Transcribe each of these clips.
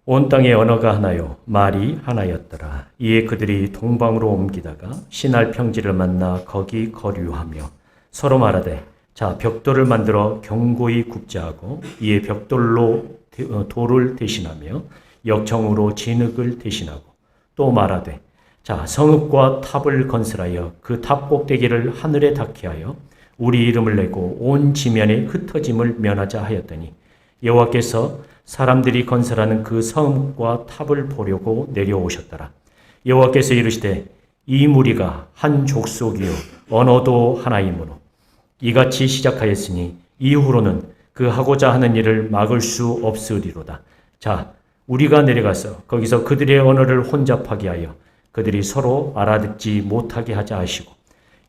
온 땅의 언어가 하나요 말이 하나였더라. 이에 그들이 동방으로 옮기다가 신할 평지를 만나 거기 거류하며 서로 말하되 자 벽돌을 만들어 견고히 굽자 하고 이에 벽돌로 돌을 대신하며 역청으로 진흙을 대신하고 또 말하되 자 성읍과 탑을 건설하여 그 탑 꼭대기를 하늘에 닿게 하여 우리 이름을 내고 온 지면에 흩어짐을 면하자 하였더니 여호와께서 사람들이 건설하는 그 성읍과 탑을 보려고 내려오셨더라. 여호와께서 이르시되 이 무리가 한 족속이요 언어도 하나이므로 이같이 시작하였으니 이후로는 그 하고자 하는 일을 막을 수 없으리로다. 자, 우리가 내려가서 거기서 그들의 언어를 혼잡하게 하여 그들이 서로 알아듣지 못하게 하자 하시고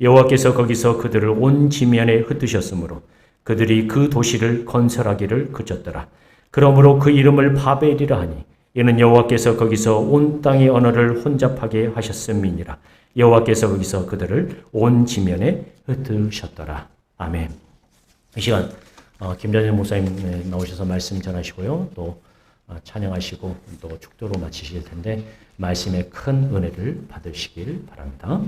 여호와께서 거기서 그들을 온 지면에 흩으셨으므로 그들이 그 도시를 건설하기를 그쳤더라. 그러므로 그 이름을 바벨이라 하니 이는 여호와께서 거기서 온 땅의 언어를 혼잡하게 하셨음이니라. 여호와께서 거기서 그들을 온 지면에 흩으셨더라. 아멘. 이 시간 김전일 목사님 나오셔서 말씀 전하시고요. 또 찬양하시고 또 축도로 마치실 텐데 말씀의 큰 은혜를 받으시길 바랍니다.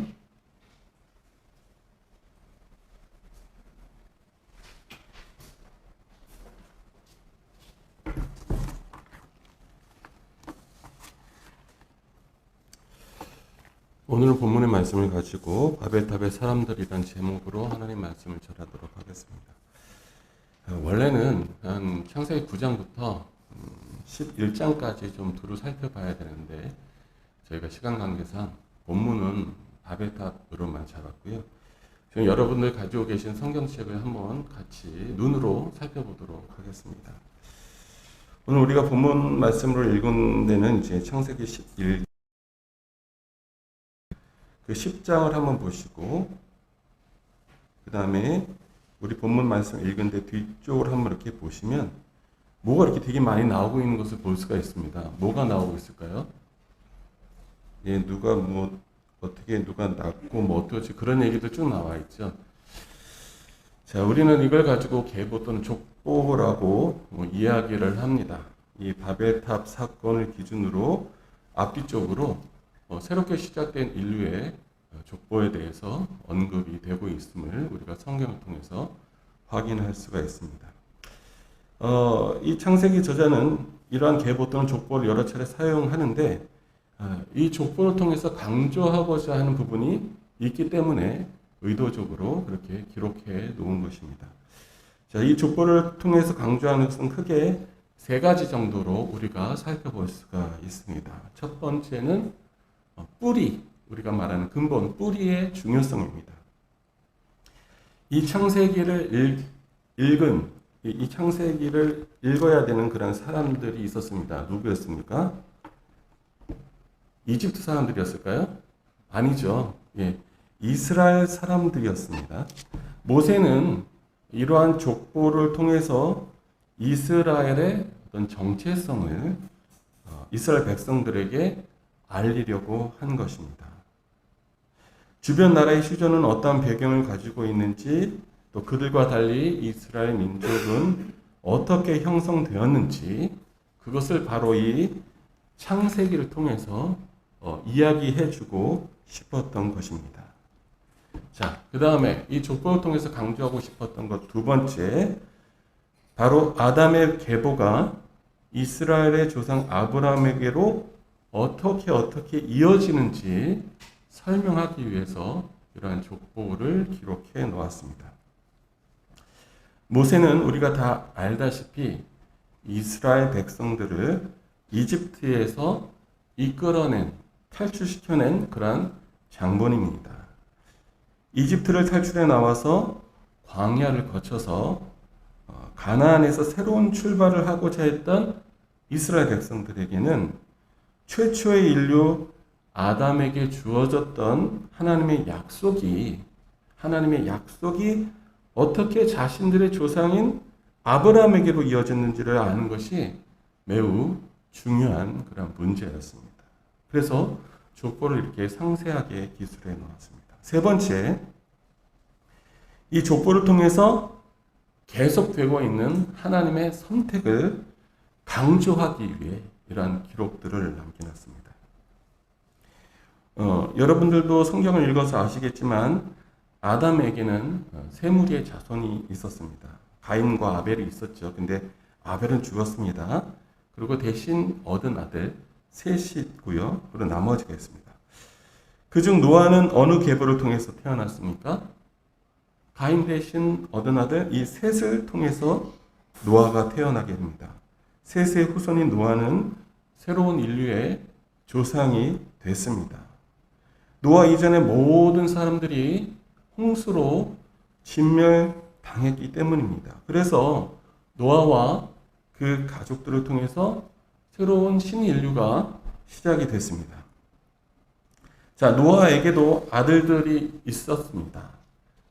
오늘 본문의 말씀을 가지고 바벨탑의 사람들이란 제목으로 하나님 말씀을 전하도록 하겠습니다. 원래는 한 창세기 9장부터 11장까지 좀 두루 살펴봐야 되는데 저희가 시간 관계상 본문은 바벨탑으로만 잡았고요. 지금 여러분들 가지고 계신 성경책을 한번 같이 눈으로 살펴보도록 하겠습니다. 오늘 우리가 본문 말씀으로 읽은 데는 이제 창세기 11장 그 10장을 한번 보시고 그 다음에 우리 본문 말씀 읽은데 뒤쪽을 한번 이렇게 보시면 뭐가 이렇게 되게 많이 나오고 있는 것을 볼 수가 있습니다. 뭐가 나오고 있을까요? 예, 누가 뭐 어떻게 누가 낳고 뭐 어떠지 그런 얘기도 쭉 나와 있죠. 자, 우리는 이걸 가지고 계보 또는 족보라고 이야기를 합니다. 이 바벨탑 사건을 기준으로 앞뒤쪽으로 새롭게 시작된 인류의 족보에 대해서 언급이 되고 있음을 우리가 성경을 통해서 확인할 수가 있습니다. 이 창세기 저자는 이러한 계보 또는 족보를 여러 차례 사용하는데 이 족보를 통해서 강조하고자 하는 부분이 있기 때문에 의도적으로 그렇게 기록해 놓은 것입니다. 자, 이 족보를 통해서 강조하는 것은 크게 세 가지 정도로 우리가 살펴볼 수가 있습니다. 첫 번째는 뿌리, 우리가 말하는 근본, 뿌리의 중요성입니다. 이 창세기를 읽은, 이 창세기를 읽어야 되는 그런 사람들이 있었습니다. 누구였습니까? 이집트 사람들이었을까요? 아니죠. 예, 이스라엘 사람들이었습니다. 모세는 이러한 족보를 통해서 이스라엘의 어떤 정체성을 이스라엘 백성들에게 알리려고 한 것입니다. 주변 나라의 시조는 어떠한 배경을 가지고 있는지, 또 그들과 달리 이스라엘 민족은 어떻게 형성되었는지, 그것을 바로 이 창세기를 통해서 이야기해주고 싶었던 것입니다. 자, 그 다음에 이 족보를 통해서 강조하고 싶었던 것 두 번째, 바로 아담의 계보가 이스라엘의 조상 아브라함에게로 어떻게 이어지는지 설명하기 위해서 이러한 족보를 기록해 놓았습니다. 모세는 우리가 다 알다시피 이스라엘 백성들을 이집트에서 이끌어낸, 탈출시켜낸 그러한 장본인입니다. 이집트를 탈출해 나와서 광야를 거쳐서 가나안에서 새로운 출발을 하고자 했던 이스라엘 백성들에게는 최초의 인류 아담에게 주어졌던 하나님의 약속이 어떻게 자신들의 조상인 아브라함에게로 이어졌는지를 아는 것이 매우 중요한 그런 문제였습니다. 그래서 족보를 이렇게 상세하게 기술해 놓았습니다. 세 번째, 이 족보를 통해서 계속되고 있는 하나님의 선택을 강조하기 위해 이러한 기록들을 남겨놨습니다. 여러분들도 성경을 읽어서 아시겠지만 아담에게는 세 무리의 자손이 있었습니다. 가인과 아벨이 있었죠. 근데 아벨은 죽었습니다. 그리고 대신 얻은 아들 셋이 있고요. 그리고 나머지가 있습니다. 그중 노아는 어느 계보를 통해서 태어났습니까? 가인 대신 얻은 아들 이 셋을 통해서 노아가 태어나게 됩니다. 셋의 후손인 노아는 새로운 인류의 조상이 됐습니다. 노아 이전의 모든 사람들이 홍수로 진멸당했기 때문입니다. 그래서 노아와 그 가족들을 통해서 새로운 신인류가 시작이 됐습니다. 자, 노아에게도 아들들이 있었습니다.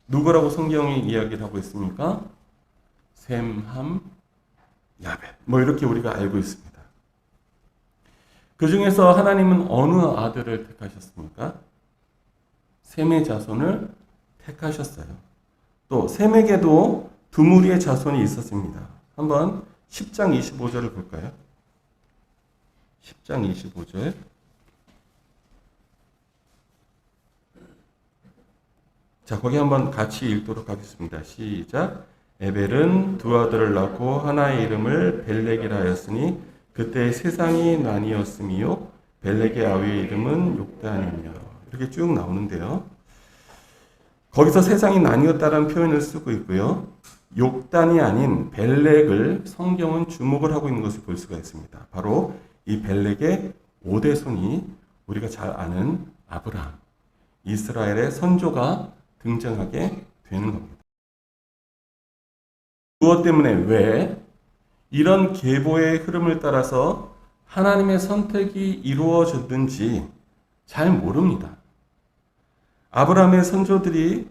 누구라고 성경이 이야기를 하고 있습니까? 셈, 함, 야벳. 뭐 이렇게 우리가 알고 있습니다. 그 중에서 하나님은 어느 아들을 택하셨습니까? 셈의 자손을 택하셨어요. 또 셈에게도 두 무리의 자손이 있었습니다. 한번 10장 25절을 볼까요? 10장 25절. 자, 거기 한번 같이 읽도록 하겠습니다. 시작. 에벨은 두 아들을 낳고 하나의 이름을 벨렉이라 하였으니 그때 세상이 나뉘었으며 벨렉의 아위의 이름은 욕단이며 이렇게 쭉 나오는데요. 거기서 세상이 나뉘었다는 표현을 쓰고 있고요. 욕단이 아닌 벨렉을 성경은 주목을 하고 있는 것을 볼 수가 있습니다. 바로 이 벨렉의 5대손이 우리가 잘 아는 아브라함, 이스라엘의 선조가 등장하게 되는 겁니다. 무엇 때문에 왜 이런 계보의 흐름을 따라서 하나님의 선택이 이루어졌는지 잘 모릅니다. 아브라함의 선조들이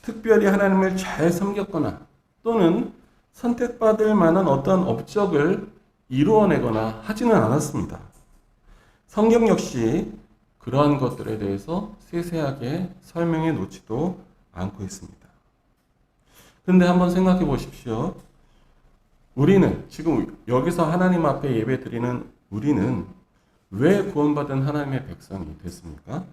특별히 하나님을 잘 섬겼거나 또는 선택받을 만한 어떤 업적을 이루어내거나 하지는 않았습니다. 성경 역시 그러한 것들에 대해서 세세하게 설명해 놓지도 않고 있습니다. 그런데 한번 생각해 보십시오. 우리는 지금 여기서 하나님 앞에 예배 드리는 우리는 왜 구원받은 하나님의 백성이 됐습니까?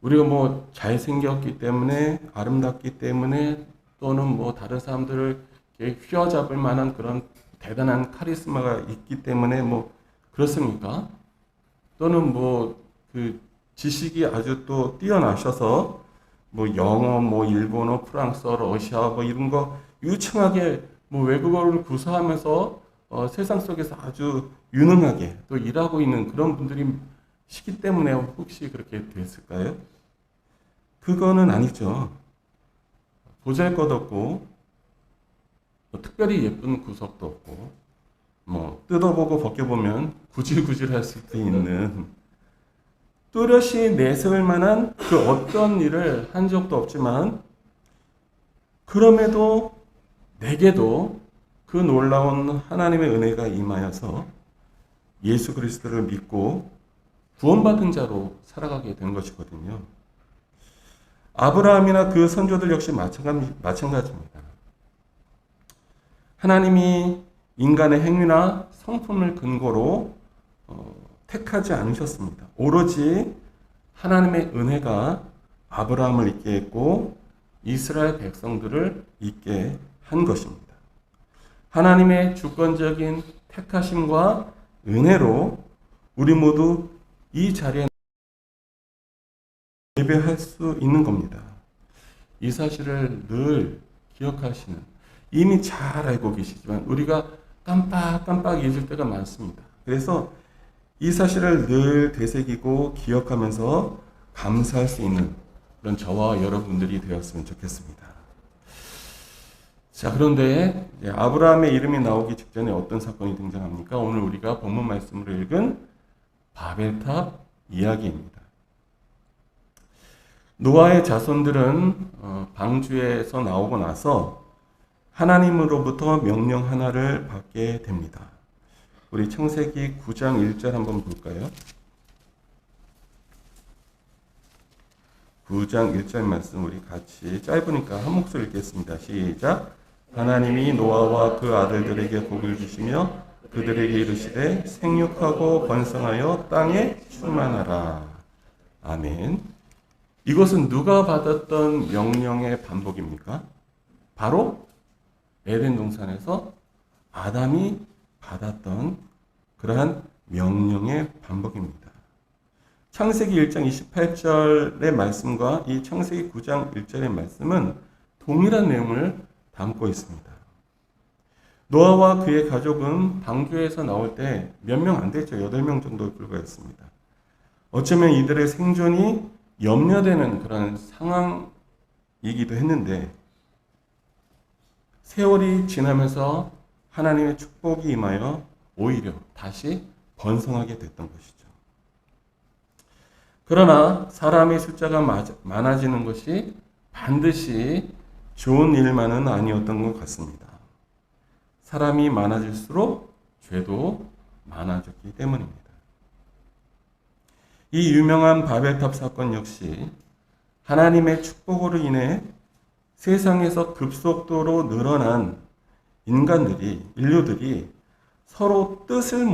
우리가 뭐 잘생겼기 때문에, 아름답기 때문에, 또는 뭐 다른 사람들을 휘어잡을 만한 그런 대단한 카리스마가 있기 때문에 뭐 그렇습니까? 또는 뭐 그 지식이 아주 또 뛰어나셔서 뭐 영어, 뭐 일본어, 프랑스어, 러시아 뭐 이런 거 유창하게 뭐 외국어를 구사하면서 세상 속에서 아주 유능하게 또 일하고 있는 그런 분들이시기 때문에 혹시 그렇게 됐을까요? 그거는 아니죠. 보잘것없고 뭐 특별히 예쁜 구석도 없고 뭐 뜯어보고 벗겨보면 구질구질할 수도 있는 뚜렷이 내세울 만한 그 어떤 일을 한 적도 없지만 그럼에도 내게도 그 놀라운 하나님의 은혜가 임하여서 예수 그리스도를 믿고 구원받은 자로 살아가게 된 것이거든요. 아브라함이나 그 선조들 역시 마찬가지입니다. 하나님이 인간의 행위나 성품을 근거로 택하지 않으셨습니다. 오로지 하나님의 은혜가 아브라함을 있게 했고 이스라엘 백성들을 있게 한 것입니다. 하나님의 주권적인 택하심과 은혜로 우리 모두 이 자리에 예배할 수 있는 겁니다. 이 사실을 늘 기억하시는, 이미 잘 알고 계시지만 우리가 깜빡깜빡 잊을 때가 많습니다. 그래서 이 사실을 늘 되새기고 기억하면서 감사할 수 있는 그런 저와 여러분들이 되었으면 좋겠습니다. 자, 그런데 아브라함의 이름이 나오기 직전에 어떤 사건이 등장합니까? 오늘 우리가 본문 말씀으로 읽은 바벨탑 이야기입니다. 노아의 자손들은 방주에서 나오고 나서 하나님으로부터 명령 하나를 받게 됩니다. 우리 창세기 9장 1절 한번 볼까요? 9장 1절 말씀 우리 같이 짧으니까 한 목소리 읽겠습니다. 시작. 하나님이 노아와 그 아들들에게 복을 주시며 그들에게 이르시되 생육하고 번성하여 땅에 충만하라. 아멘. 이것은 누가 받았던 명령의 반복입니까? 바로 에덴 동산에서 아담이 받았던 그러한 명령의 반복입니다. 창세기 1장 28절의 말씀과 이 창세기 9장 1절의 말씀은 동일한 내용을 담고 있습니다. 노아와 그의 가족은 방주에서 나올 때 몇 명 안 됐죠. 8명 정도에 불과했습니다. 어쩌면 이들의 생존이 염려되는 그런 상황이기도 했는데 세월이 지나면서 하나님의 축복이 임하여 오히려 다시 번성하게 됐던 것이죠. 그러나 사람의 숫자가 많아지는 것이 반드시 좋은 일만은 아니었던 것 같습니다. 사람이 많아질수록 죄도 많아졌기 때문입니다. 이 유명한 바벨탑 사건 역시 하나님의 축복으로 인해 세상에서 급속도로 늘어난 인류들이 서로의 뜻을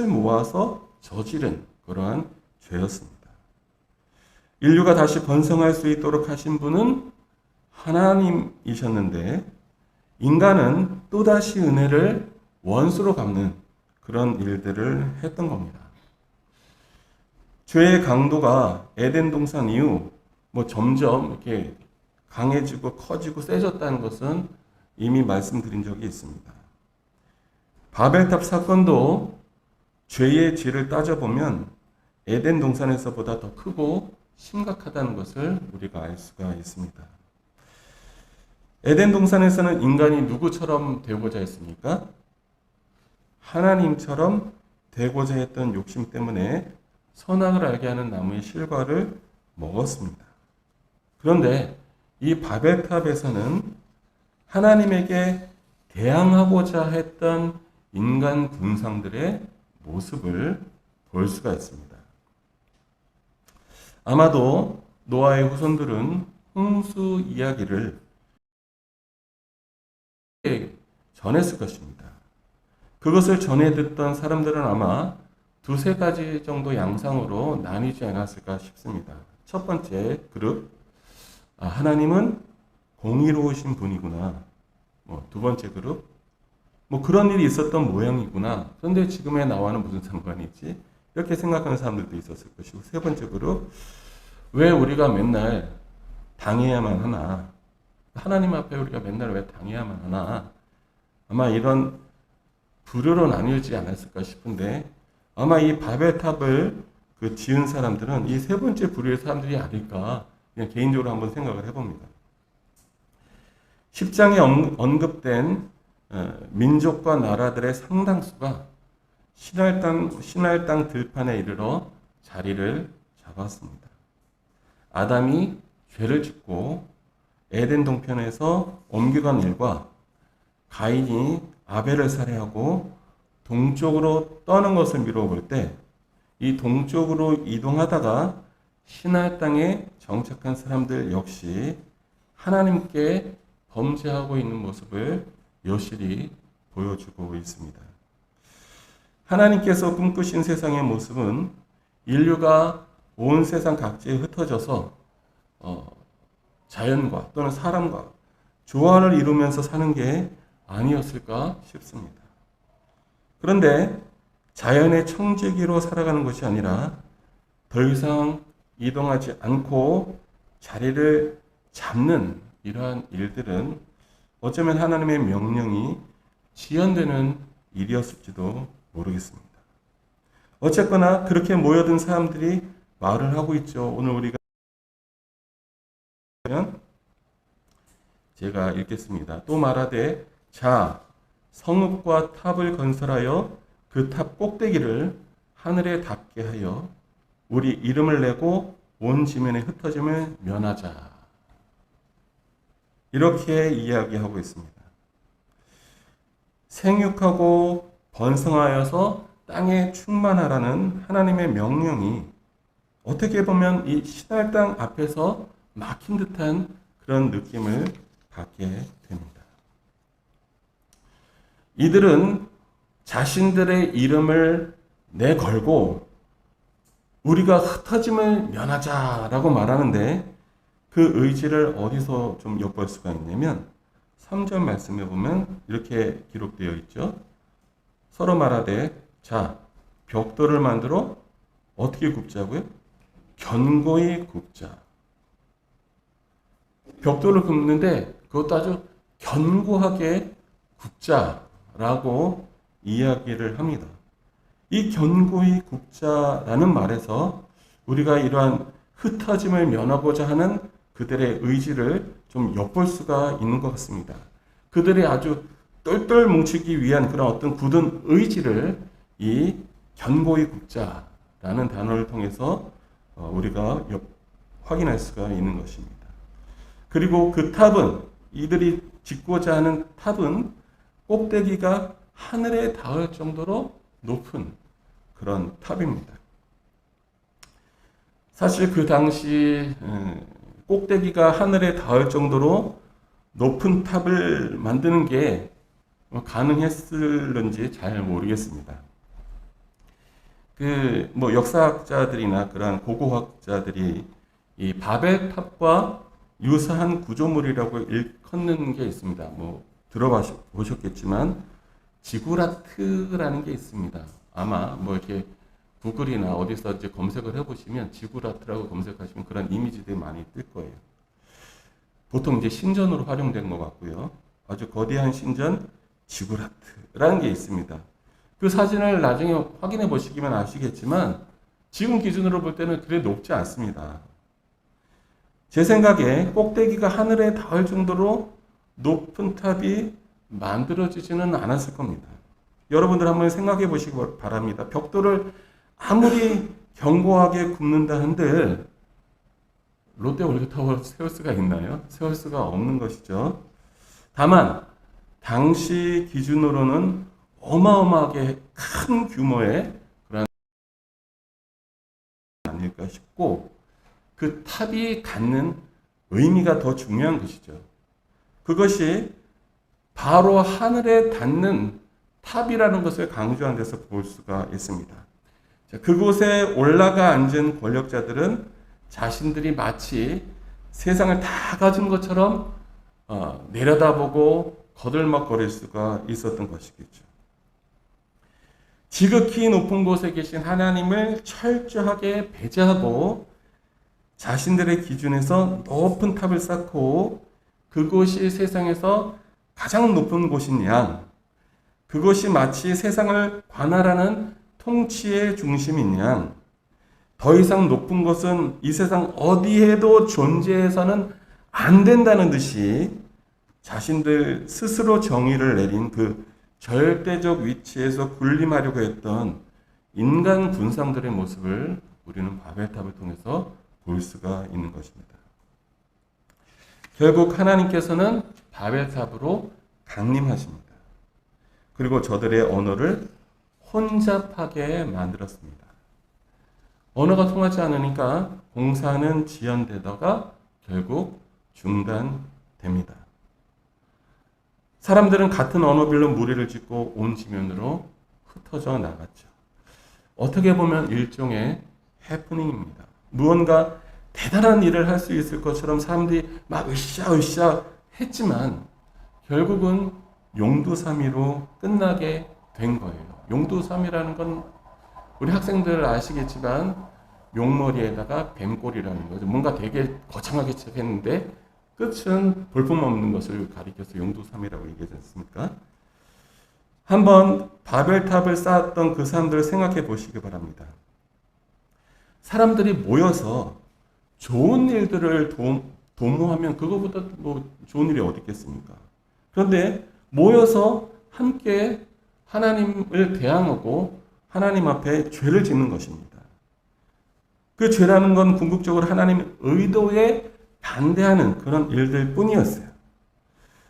모아서 저지른 그러한 죄였습니다. 인류가 다시 번성할 수 있도록 하신 분은 하나님이셨는데 인간은 또다시 은혜를 원수로 갚는 그런 일들을 했던 겁니다. 죄의 강도가 에덴 동산 이후 점점 이렇게 강해지고 커지고 세졌다는 것은 이미 말씀드린 적이 있습니다. 바벨탑 사건도 죄의 질을 따져보면 에덴 동산에서보다 더 크고 심각하다는 것을 우리가 알 수가 있습니다. 에덴 동산에서는 인간이 누구처럼 되고자 했습니까? 하나님처럼 되고자 했던 욕심 때문에 선악을 알게 하는 나무의 실과를 먹었습니다. 그런데 이 바벨탑에서는 하나님에게 대항하고자 했던 인간 군상들의 모습을 볼 수가 있습니다. 아마도 노아의 후손들은 홍수 이야기를 전했을 것입니다. 그것을 전해 듣던 사람들은 아마 두세 가지 정도 양상으로 나뉘지 않았을까 싶습니다. 첫 번째 그룹, 하나님은 공의로우신 분이구나. 두 번째 그룹, 그런 일이 있었던 모양이구나. 그런데 지금의 나와는 무슨 상관이 있지? 이렇게 생각하는 사람들도 있었을 것이고, 세 번째 그룹, 왜 우리가 맨날 당해야만 하나? 하나님 앞에 우리가 맨날 왜 당해야만 하나? 아마 이런 부류로 나뉘지 않았을까 싶은데, 아마 이 바벨탑을 지은 사람들은 이 세 번째 부류의 사람들이 아닐까, 그냥 개인적으로 한번 생각을 해봅니다. 10장에 언급된 민족과 나라들의 상당수가 신할 땅 들판에 이르러 자리를 잡았습니다. 아담이 죄를 짓고 에덴 동편에서 옮겨간 일과 가인이 아벨을 살해하고 동쪽으로 떠는 것을 미뤄볼 때 이 동쪽으로 이동하다가 신할 땅에 정착한 사람들 역시 하나님께 범죄하고 있는 모습을 여실히 보여주고 있습니다. 하나님께서 꿈꾸신 세상의 모습은 인류가 온 세상 각지에 흩어져서 자연과 또는 사람과 조화를 이루면서 사는 게 아니었을까 싶습니다. 그런데 자연의 청지기로 살아가는 것이 아니라 더 이상 이동하지 않고 자리를 잡는 이러한 일들은 어쩌면 하나님의 명령이 지연되는 일이었을지도 모르겠습니다. 어쨌거나 그렇게 모여든 사람들이 말을 하고 있죠. 오늘 우리가 제가 읽겠습니다. 또 말하되 자 성읍과 탑을 건설하여 그 탑 꼭대기를 하늘에 닿게 하여 우리 이름을 내고 온 지면에 흩어짐을 면하자. 이렇게 이야기하고 있습니다. 생육하고 번성하여서 땅에 충만하라는 하나님의 명령이 어떻게 보면 이 신할 땅 앞에서 막힌 듯한 그런 느낌을 받게 됩니다. 이들은 자신들의 이름을 내걸고 우리가 흩어짐을 면하자라고 말하는데 그 의지를 어디서 좀 엿볼 수가 있냐면 3절 말씀에 보면 이렇게 기록되어 있죠. 서로 말하되 자 벽돌을 만들어 어떻게 굽자고요? 견고히 굽자. 벽돌을 굽는데 그것도 아주 견고하게 굽자라고 이야기를 합니다. 이 견고히 굽자라는 말에서 우리가 이러한 흩어짐을 면하고자 하는 그들의 의지를 좀 엿볼 수가 있는 것 같습니다. 그들의 아주 똘똘 뭉치기 위한 그런 어떤 굳은 의지를 이 견고히 굽자라는 단어를 통해서 우리가 확인할 수가 있는 것입니다. 그리고 그 탑은 이들이 짓고자 하는 탑은 꼭대기가 하늘에 닿을 정도로 높은 그런 탑입니다. 사실 그 당시 꼭대기가 하늘에 닿을 정도로 높은 탑을 만드는 게 가능했을런지 잘 모르겠습니다. 역사학자들이나 그러한 고고학자들이 이 바벨탑과 유사한 구조물이라고 일컫는 게 있습니다. 들어보셨겠지만 지구라트라는 게 있습니다. 아마 이렇게 구글이나 어디서 이제 검색을 해보시면 지구라트라고 검색하시면 그런 이미지들이 많이 뜰 거예요. 보통 이제 신전으로 활용된 것 같고요. 아주 거대한 신전 지구라트라는 게 있습니다. 그 사진을 나중에 확인해 보시기만 아시겠지만 지금 기준으로 볼 때는 그리 높지 않습니다. 제 생각에 꼭대기가 하늘에 닿을 정도로 높은 탑이 만들어지지는 않았을 겁니다. 여러분들 한번 생각해 보시기 바랍니다. 벽돌을 아무리 견고하게 굽는다 한들 롯데 월드타워를 세울 수가 있나요? 세울 수가 없는 것이죠. 다만 당시 기준으로는 어마어마하게 큰 규모의 그런 아닐까 싶고 그 탑이 갖는 의미가 더 중요한 것이죠. 그것이 바로 하늘에 닿는 탑이라는 것을 강조한 데서 볼 수가 있습니다. 그곳에 올라가 앉은 권력자들은 자신들이 마치 세상을 다 가진 것처럼 내려다보고 거들먹거릴 수가 있었던 것이겠죠. 지극히 높은 곳에 계신 하나님을 철저하게 배제하고 자신들의 기준에서 높은 탑을 쌓고 그곳이 세상에서 가장 높은 곳인 양, 그것이 마치 세상을 관할하는 통치의 중심인 양, 더 이상 높은 것은 이 세상 어디에도 존재해서는 안 된다는 듯이 자신들 스스로 정의를 내린 그 절대적 위치에서 군림하려고 했던 인간 군상들의 모습을 우리는 바벨탑을 통해서 볼 수가 있는 것입니다. 결국 하나님께서는 바벨탑으로 강림하십니다. 그리고 저들의 언어를 혼잡하게 만들었습니다. 언어가 통하지 않으니까 공사는 지연되다가 결국 중단됩니다. 사람들은 같은 언어별로 무리를 짓고 온 지면으로 흩어져 나갔죠. 어떻게 보면 일종의 해프닝입니다. 무언가 대단한 일을 할 수 있을 것처럼 사람들이 막 으쌰으쌰 했지만 결국은 용두사미로 끝나게 된 거예요. 용두사미라는 건 우리 학생들 아시겠지만 용머리에다가 뱀꼬리라는 거죠. 뭔가 되게 거창하게 시작했는데 끝은 볼품없는 것을 가리켜서 용두사미라고 얘기하지 않습니까? 한번 바벨탑을 쌓았던 그 사람들을 생각해 보시기 바랍니다. 사람들이 모여서 좋은 일들을 도모하면 그거보다 좋은 일이 어디 있겠습니까? 그런데 모여서 함께 하나님을 대항하고 하나님 앞에 죄를 짓는 것입니다. 그 죄라는 건 궁극적으로 하나님의 의도에 반대하는 그런 일들 뿐이었어요.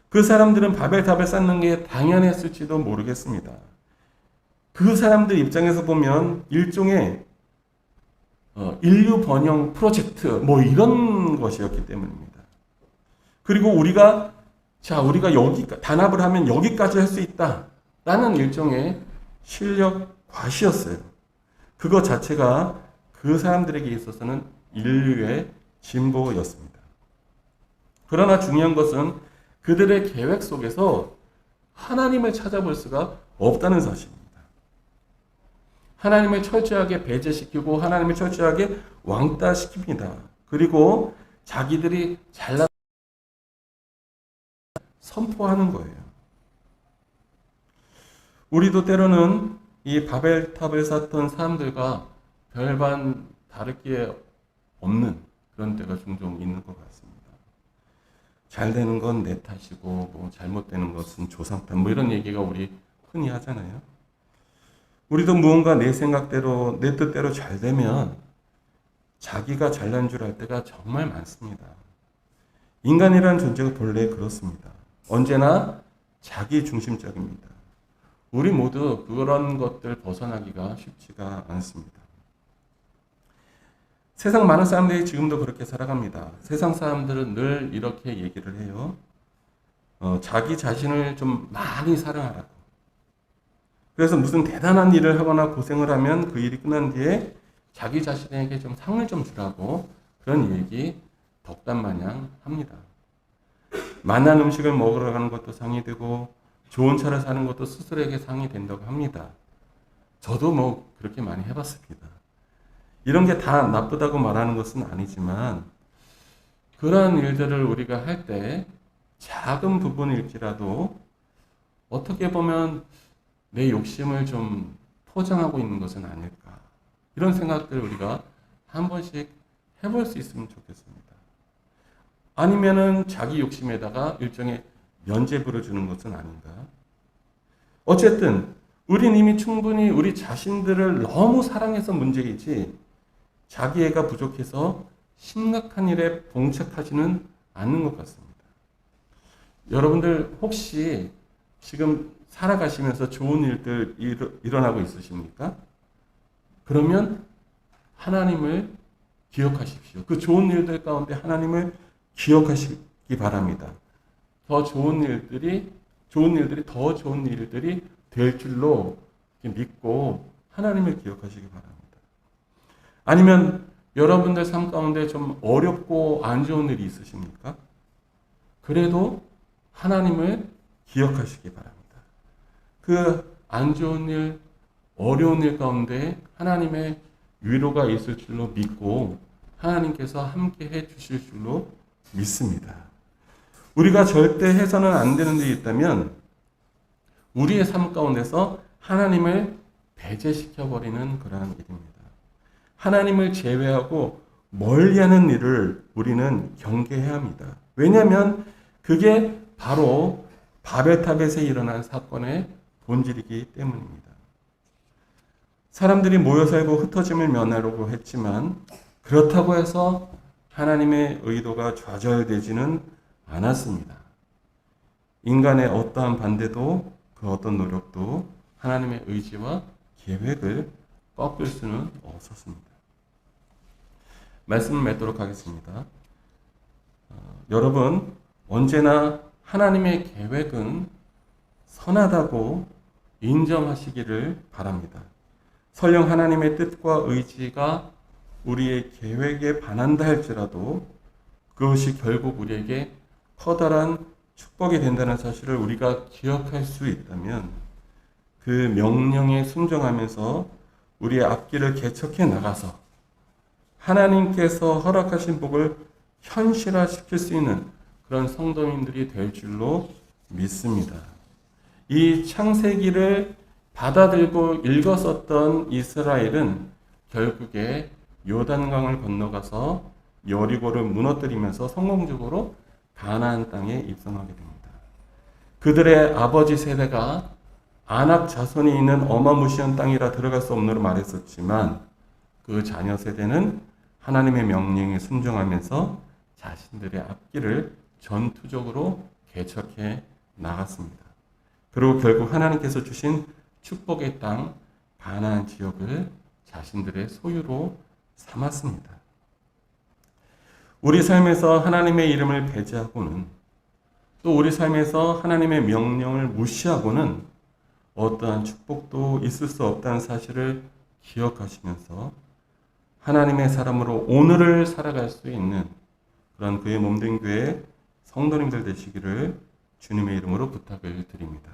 그 사람들은 바벨탑을 쌓는 게 당연했을지도 모르겠습니다. 그 사람들 입장에서 보면 일종의 인류 번영 프로젝트 이런 것이었기 때문입니다. 그리고 우리가 여기 단합을 하면 여기까지 할 수 있다. 라는 일종의 실력 과시였어요. 그것 자체가 그 사람들에게 있어서는 인류의 진보였습니다. 그러나 중요한 것은 그들의 계획 속에서 하나님을 찾아볼 수가 없다는 사실입니다. 하나님을 철저하게 배제시키고 하나님을 철저하게 왕따시킵니다. 그리고 자기들이 잘난 선포하는 거예요. 우리도 때로는 이 바벨탑을 쌓던 사람들과 별반 다를 게 없는 그런 때가 종종 있는 것 같습니다. 잘 되는 건 내 탓이고 뭐 잘못되는 것은 조상 탓, 뭐 이런 얘기가 우리 흔히 하잖아요. 우리도 무언가 내 생각대로 내 뜻대로 잘 되면 자기가 잘난 줄 알 때가 정말 많습니다. 인간이라는 존재가 본래 그렇습니다. 언제나 자기 중심적입니다. 우리 모두 그런 것들 벗어나기가 쉽지가 않습니다. 세상 많은 사람들이 지금도 그렇게 살아갑니다. 세상 사람들은 늘 이렇게 얘기를 해요. 자기 자신을 좀 많이 사랑하라고. 그래서 무슨 대단한 일을 하거나 고생을 하면 그 일이 끝난 뒤에 자기 자신에게 좀 상을 좀 주라고 그런 얘기 덕담마냥 합니다. 맛난 음식을 먹으러 가는 것도 상이 되고 좋은 차를 사는 것도 스스로에게 상이 된다고 합니다. 저도 뭐 그렇게 많이 해봤습니다. 이런 게 다 나쁘다고 말하는 것은 아니지만 그러한 일들을 우리가 할 때 작은 부분일지라도 어떻게 보면 내 욕심을 좀 포장하고 있는 것은 아닐까. 이런 생각들을 우리가 한 번씩 해볼 수 있으면 좋겠습니다. 아니면은 자기 욕심에다가 일종의 면죄부를 주는 것은 아닌가. 어쨌든 우리는 이미 충분히 우리 자신들을 너무 사랑해서 문제이지 자기애가 부족해서 심각한 일에 봉착하지는 않는 것 같습니다. 여러분들 혹시 지금 살아가시면서 좋은 일들 일어나고 있으십니까? 그러면 하나님을 기억하십시오. 그 좋은 일들 가운데 하나님을 기억하시기 바랍니다. 더 좋은 일들이 더 좋은 일들이 될 줄로 믿고 하나님을 기억하시기 바랍니다. 아니면 여러분들 삶 가운데 좀 어렵고 안 좋은 일이 있으십니까? 그래도 하나님을 기억하시기 바랍니다. 그 안 좋은 일, 어려운 일 가운데 하나님의 위로가 있을 줄로 믿고 하나님께서 함께 해 주실 줄로 믿습니다. 우리가 절대 해서는 안 되는 일이 있다면 우리의 삶 가운데서 하나님을 배제시켜버리는 그러한 일입니다. 하나님을 제외하고 멀리하는 일을 우리는 경계해야 합니다. 왜냐하면 그게 바로 바벨탑에서 일어난 사건의 본질이기 때문입니다. 사람들이 모여 살고 흩어짐을 면하려고 했지만 그렇다고 해서 하나님의 의도가 좌절되지는 않았습니다. 인간의 어떠한 반대도 그 어떤 노력도 하나님의 의지와 계획을 꺾을 수는 없었습니다. 말씀을 맺도록 하겠습니다. 여러분, 언제나 하나님의 계획은 선하다고 인정하시기를 바랍니다. 설령 하나님의 뜻과 의지가 우리의 계획에 반한다 할지라도 그것이 결국 우리에게 커다란 축복이 된다는 사실을 우리가 기억할 수 있다면 그 명령에 순종하면서 우리의 앞길을 개척해 나가서 하나님께서 허락하신 복을 현실화시킬 수 있는 그런 성도님들이 될 줄로 믿습니다. 이 창세기를 받아들고 읽었었던 이스라엘은 결국에 요단강을 건너가서 여리고를 무너뜨리면서 성공적으로 가나안 땅에 입성하게 됩니다. 그들의 아버지 세대가 아낙 자손이 있는 어마무시한 땅이라 들어갈 수 없노라 말했었지만 그 자녀 세대는 하나님의 명령에 순종하면서 자신들의 앞길을 전투적으로 개척해 나갔습니다. 그리고 결국 하나님께서 주신 축복의 땅 가나안 지역을 자신들의 소유로 삼았습니다. 우리 삶에서 하나님의 이름을 배제하고는 또 우리 삶에서 하나님의 명령을 무시하고는 어떠한 축복도 있을 수 없다는 사실을 기억하시면서 하나님의 사람으로 오늘을 살아갈 수 있는 그런 그의 몸된 교회 성도님들 되시기를 주님의 이름으로 부탁을 드립니다.